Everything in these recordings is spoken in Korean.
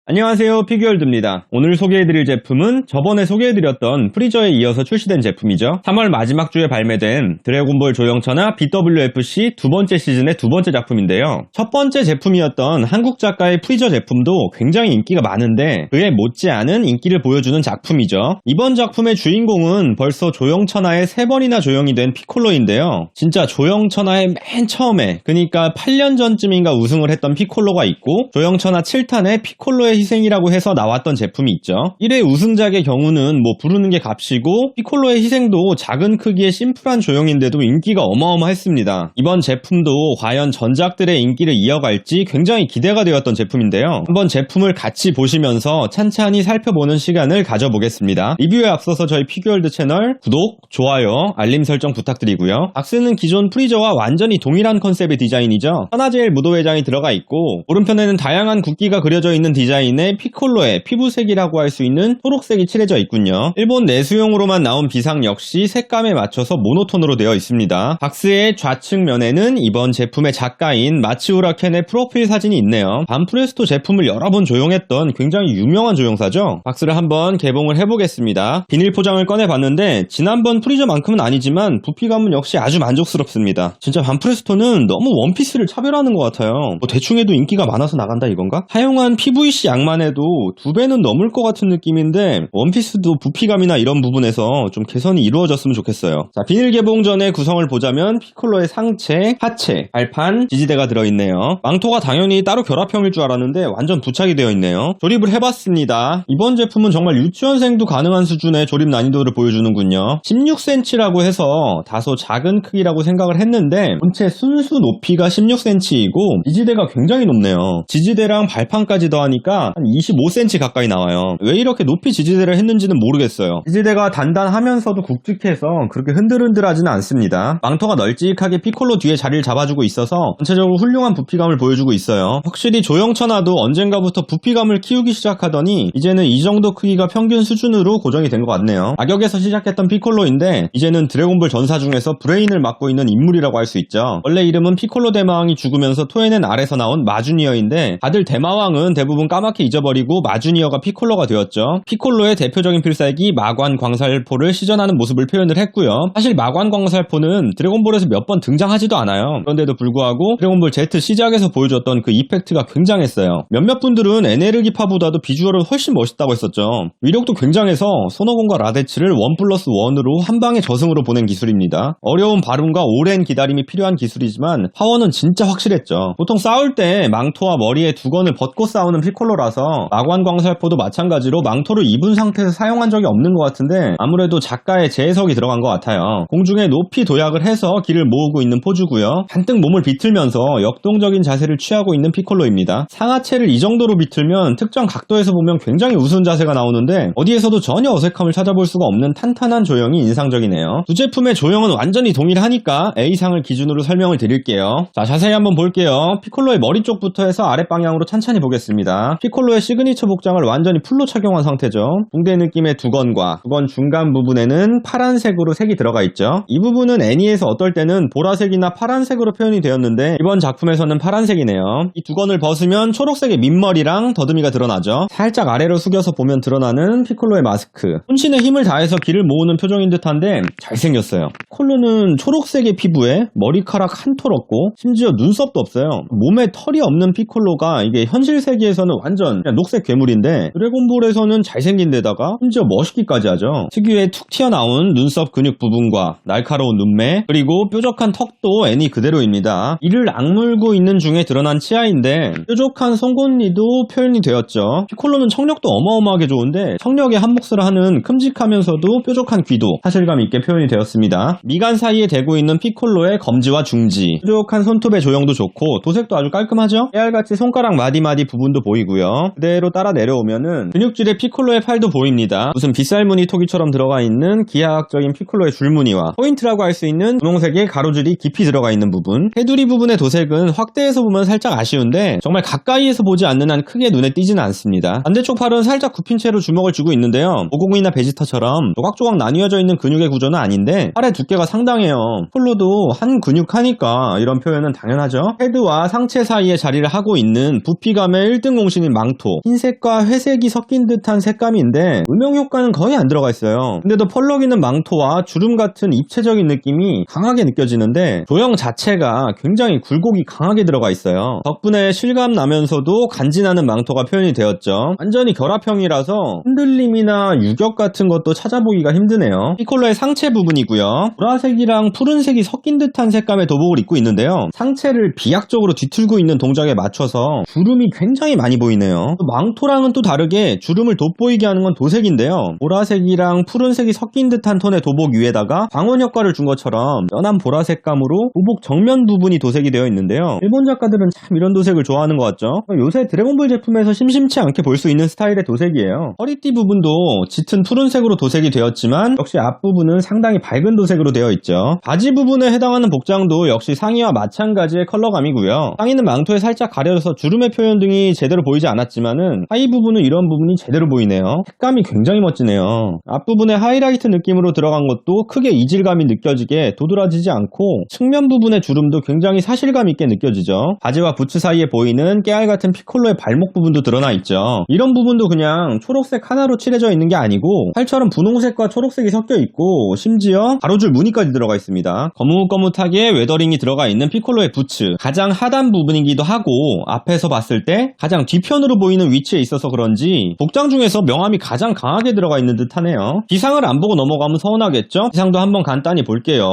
안녕하세요, 피규얼드입니다. 오늘 소개해드릴 제품은 저번에 소개해드렸던 프리저에 이어서 출시된 제품이죠. 3월 마지막 주에 발매된 드래곤볼 조형천하 BWFC 두 번째 시즌의 두 번째 작품인데요. 첫 번째 제품이었던 한국 작가의 프리저 제품도 굉장히 인기가 많은데 그에 못지않은 인기를 보여주는 작품이죠. 이번 작품의 주인공은 벌써 조형천하에 3번이나 조형이 된 피콜로인데요. 진짜 조형천하의 맨 처음에, 그러니까 8년 전쯤인가 우승을 했던 피콜로가 있고, 조형천하 7탄의 피콜로의 희생이라고 해서 나왔던 제품이 있죠. 1회 우승작의 경우는 부르는 게 값이고, 피콜로의 희생도 작은 크기의 심플한 조형인데도 인기가 어마어마했습니다. 이번 제품도 과연 전작들의 인기를 이어갈지 굉장히 기대가 되었던 제품인데요. 한번 제품을 같이 보시면서 찬찬히 살펴보는 시간을 가져보겠습니다. 리뷰에 앞서서 저희 피규얼드 채널 구독, 좋아요, 알림 설정 부탁드리고요. 박스는 기존 프리저와 완전히 동일한 컨셉의 디자인이죠. 하나제일 무도회장이 들어가 있고, 오른편에는 다양한 국기가 그려져 있는 디자인의 피콜로의 피부색이라고 할 수 있는 초록색이 칠해져 있군요. 일본 내수용으로만 나온 비상 역시 색감에 맞춰서 모노톤으로 되어 있습니다. 박스의 좌측면에는 이번 제품의 작가인 마츠우라 켄의 프로필 사진이 있네요. 반프레스토 제품을 여러 번 조형했던 굉장히 유명한 조형사죠. 박스를 한번 개봉을 해보겠습니다. 비닐 포장을 꺼내봤는데 지난번 프리저만큼은 아니지만 부피감은 역시 아주 만족스럽습니다. 진짜 반프레스토는 너무 원피스를 차별하는 것 같아요. 대충 해도 인기가 많아서 나간다 이건가? 사용한 PVC 양만 해도 2배는 넘을 것 같은 느낌인데 원피스도 부피감이나 이런 부분에서 좀 개선이 이루어졌으면 좋겠어요. 자, 비닐 개봉 전에 구성을 보자면 피콜로의 상체, 하체, 발판, 지지대가 들어있네요. 망토가 당연히 따로 결합형일 줄 알았는데 완전 부착이 되어 있네요. 조립을 해봤습니다. 이번 제품은 정말 유치원생도 가능한 수준의 조립 난이도를 보여주는군요. 16cm라고 해서 다소 작은 크기라고 생각을 했는데 본체 순수 높이가 16cm이고 지지대가 굉장히 높네요. 지지대랑 발판까지 더하니까 한 25cm 가까이 나와요. 왜 이렇게 높이 지지대를 했는지는 모르겠어요. 지지대가 단단하면서도 굵직해서 그렇게 흔들흔들하지는 않습니다. 망토가 널찍하게 피콜로 뒤에 자리를 잡아주고 있어서 전체적으로 훌륭한 부피감을 보여주고 있어요. 확실히 조형천하도 언젠가부터 부피감을 키우기 시작하더니 이제는 이 정도 크기가 평균 수준으로 고정이 된 것 같네요. 악역에서 시작했던 피콜로인데 이제는 드래곤볼 전사 중에서 브레인을 맡고 있는 인물이라고 할 수 있죠. 원래 이름은 피콜로 대마왕이 죽으면서 토해낸 알에서 나온 마주니어인데 다들 대마왕은 대부분 까맣게 잊어버리고 마주니어가 피콜로가 되었죠. 피콜로의 대표적인 필살기 마관 광살포를 시전하는 모습을 표현을 했고요. 사실 마관 광살포는 드래곤볼에서 몇 번 등장하지도 않아요. 그런데도 불구하고 드래곤볼 Z 시작에서 보여줬던 그 이펙트가 굉장했어요. 몇몇 분들은 에네르기파보다도 비주얼은 훨씬 멋있다고 했었죠. 위력도 굉장해서 손오공과 라데츠를 1+1으로 한 방에 저승으로 보낸 기술입니다. 어려운 발음과 오랜 기다림이 필요한 기술이지만 파워는 진짜 확실했죠. 보통 싸울 때 망토와 머리에 두건을 벗고 싸우는 피콜로라서 마관 광살포도 마찬가지로 망토를 입은 상태에서 사용한 적이 없는 것 같은데 아무래도 작가의 재해석이 들어간 것 같아요. 공중에 높이 도약을 해서 기를 모으고 있는 포즈고요. 잔뜩 몸을 비틀면서 역동적인 자세를 취하고 있는 피콜로입니다. 상하체를 이 정도로 비틀면 특정 각도에서 보면 굉장히 우스운 자세가 나오는데 어디에서도 전혀 어색함을 찾아볼 수가 없는 탄탄한 조형이 인상적이네요. 두 제품의 조형은 완전히 동일하니까 A상을 기준으로 설명을 드릴게요. 자, 자세히 한번 볼게요. 피콜로의 머리 쪽부터 해서 아랫방향으로 찬찬히 보겠습니다. 피콜로의 시그니처 복장을 완전히 풀로 착용한 상태죠. 붕대 느낌의 두건과 두건 중간 부분에는 파란색으로 색이 들어가 있죠. 이 부분은 애니에서 어떨 때는 보라색이나 파란색으로 표현이 되었는데 이번 작품에서는 파란색이네요. 이 두건을 벗으면 초록색의 민머리랑 더듬이가 드러나죠. 살짝 아래로 숙여서 보면 드러나는 피콜로의 마스크. 혼신의 힘을 다해서 기를 모으는 표정인 듯한데 잘생겼어요. 피콜로는 초록색의 피부에 머리카락 한 톨 없고 심지어 눈썹도 없어요. 몸에 털이 없는 피콜로가 이게 현실 세계에서는 완전 그냥 녹색 괴물인데 드래곤볼에서는 잘생긴 데다가 심지어 멋있기까지 하죠. 특유의 툭 튀어나온 눈썹 근육 부분과 날카로운 눈매 그리고 뾰족한 턱도 애니 그대로입니다. 이를 악물고 있는 중에 드러난 치아인데 뾰족한 송곳니도 표현이 되었죠. 피콜로는 청력도 어마어마하게 좋은데 청력에 한몫을 하는 큼직하면서도 뾰족한 귀도 사실감 있게 표현이 되었습니다. 미간 사이에 대고 있는 피콜로의 검지와 중지 뾰족한 손톱의 조형도 좋고 도색도 아주 깔끔하죠. 깨알같이 손가락 마디마디 부분도 보이고요. 그대로 따라 내려오면은 근육질의 피콜로의 팔도 보입니다. 무슨 빗살무늬 토기처럼 들어가 있는 기하학적인 피콜로의 줄무늬와 포인트라고 할 수 있는 분홍색의 가로줄이 깊이 들어가 있는 부분. 테두리 부분의 도색은 확대해서 보면 살짝 아쉬운데 정말 가까이에서 보지 않는 한 크게 눈에 띄지는 않습니다. 반대쪽 팔은 살짝 굽힌 채로 주먹을 쥐고 있는데요. 모공이나 베지터처럼 조각조각 나뉘어져 있는 근육의 구조는 아닌데 팔의 두께가 상당해요. 폴로도 한 근육 하니까 이런 표현은 당연하죠. 헤드와 상체 사이에 자리를 하고 있는 부피감의 1등 공신인 망토, 흰색과 회색이 섞인 듯한 색감인데 음영 효과는 거의 안 들어가 있어요. 근데도 펄럭이는 망토와 주름 같은 입체적인 느낌이 강하게 느껴지는데 조형 자체가 굉장히 굴곡이 강하게 들어가 있어요. 덕분에 실감 나면서도 간지나는 망토가 표현이 되었죠. 완전히 결합형이라서 흔들림이나 유격 같은 것도 찾아보기가 힘드네요. 피콜로의 상체 부분이고요. 보라색이랑 푸른색이 섞인 듯한 색감의 도복을 입고 있는데요. 상체를 비약적으로 뒤틀고 있는 동작에 맞춰서 주름이 굉장히 많이 보이네요. 망토랑은 또 다르게 주름을 돋보이게 하는 건 도색인데요. 보라색이랑 푸른색이 섞인 듯한 톤의 도복 위에다가 광원 효과를 준 것처럼 연한 보라색감으로 도복 정면 부분이 도색이 되어 있는데요. 일본 작가들은 참 이런 도색을 좋아하는 것 같죠. 요새 드래곤볼 제품에서 심심치 않게 볼 수 있는 스타일의 도색이에요. 허리띠 부분도 짙은 푸른색으로 도색이 되었지만 역시 앞부분은 상당히 밝은 도색으로 되어 있죠. 바지 부분에 해당하는 복장도 역시 상의와 마찬가지의 컬러감이고요. 상의는 망토에 살짝 가려져서 주름의 표현 등이 제대로 보이지 않았지만은 하의 부분은 이런 부분이 제대로 보이네요. 색감이 굉장히 멋지네요. 앞부분에 하이라이트 느낌으로 들어간 것도 크게 이질감이 느껴지게 도드라지지 않고 측면 부분의 주름도 굉장히 사실감 있게 느껴지죠. 바지와 부츠 사이에 보이는 깨알 같은 피콜로의 발목 부분도 드러나 있죠. 이런 부분도 그냥 초록색 하나로 칠해져 있는 게 아니고 팔처럼 분홍색과 초록색이 섞여 있고 심지어 가로줄 무늬까지 들어가 있습니다. 거뭇거뭇하게 웨더링이 들어가 있는 피콜로의 부츠, 가장 하단 부분이기도 하고 앞에서 봤을 때 가장 뒤편으로 보이는 위치에 있어서 그런지 복장 중에서 명암이 가장 강하게 들어가 있는 듯 하네요. 비상을 안 보고 넘어가면 서운하겠죠? 비상도 한번 간단히 볼게요.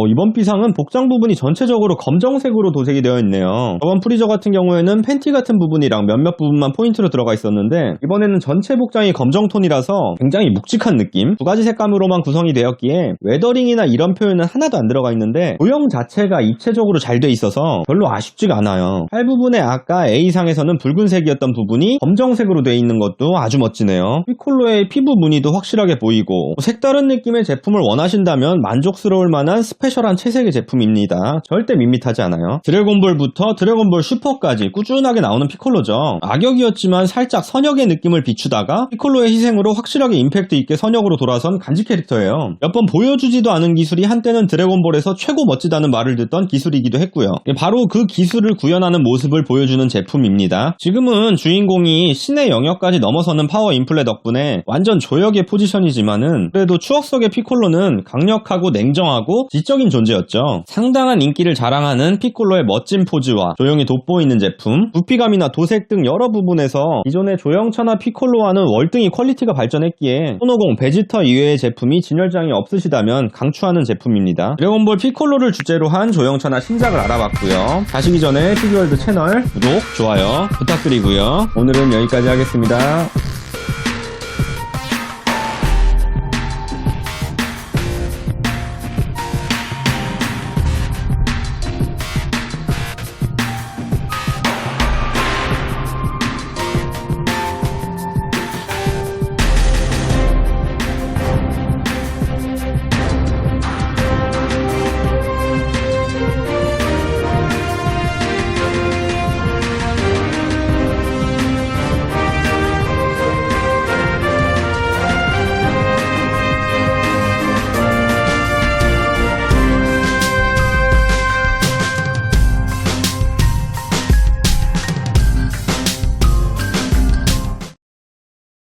이번 비상은 복장 부분이 전체적으로 검정색으로 도색이 되어 있네요. 저번 프리저 같은 경우에는 팬티 같은 부분이랑 몇몇 부분만 포인트로 들어가 있었는데 이번에는 전체 복장이 검정톤이라서 굉장히 묵직한 느낌? 두 가지 색감으로만 구성이 되었기에 웨더링이나 이런 표현은 하나도 안 들어가 있는데 도형 자체가 입체적으로 잘 돼 있어서 별로 아쉽지가 않아요. 팔 부분에 아까 A상에서는 붉은색이었던 부분이 검정색으로 돼 있는 것도 아주 멋지네요. 피콜로의 피부 무늬도 확실하게 보이고 색다른 느낌의 제품을 원하신다면 만족스러울 만한 스페셜한 채색의 제품입니다. 절대 밋밋하지 않아요. 드래곤볼부터 드래곤볼 슈퍼까지 꾸준하게 나오는 피콜로죠. 악역이었지만 살짝 선역의 느낌을 비추다가 피콜로의 희생으로 확실하게 임팩트 있게 선역으로 돌아선 간지 캐릭터예요. 몇 번 보여주지도 않은 기술이 한때는 드래곤볼에서 최고 멋지다는 말을 듣던 기술이기도 했고요. 바로 그 기술을 구현하는 모습을 보여주는 제품입니다. 지금은 주인공이 신의 영역까지 넘어서는 파워 인플레 덕분에 완전 조역의 포지션이지만은 그래도 추억 속의 피콜로는 강력하고 냉정하고 지적인 존재였죠. 상당한 인기를 자랑하는 피콜로의 멋진 포즈와 조형이 돋보이는 제품, 부피감이나 도색 등 여러 부분에서 기존의 조형차나 피콜로와는 월등히 퀄리티가 발전했기에 손오공, 베지터 이외의 제품이 진열장이 없으시다면 강추하는 제품입니다. 드래곤볼 피콜로를 주제로 한 조형차나 신작을 알아봤고요. 가시기 전에 피규어월드 채널 구독, 좋아요 부탁드리고요. 오늘은 여기까지 하겠습니다.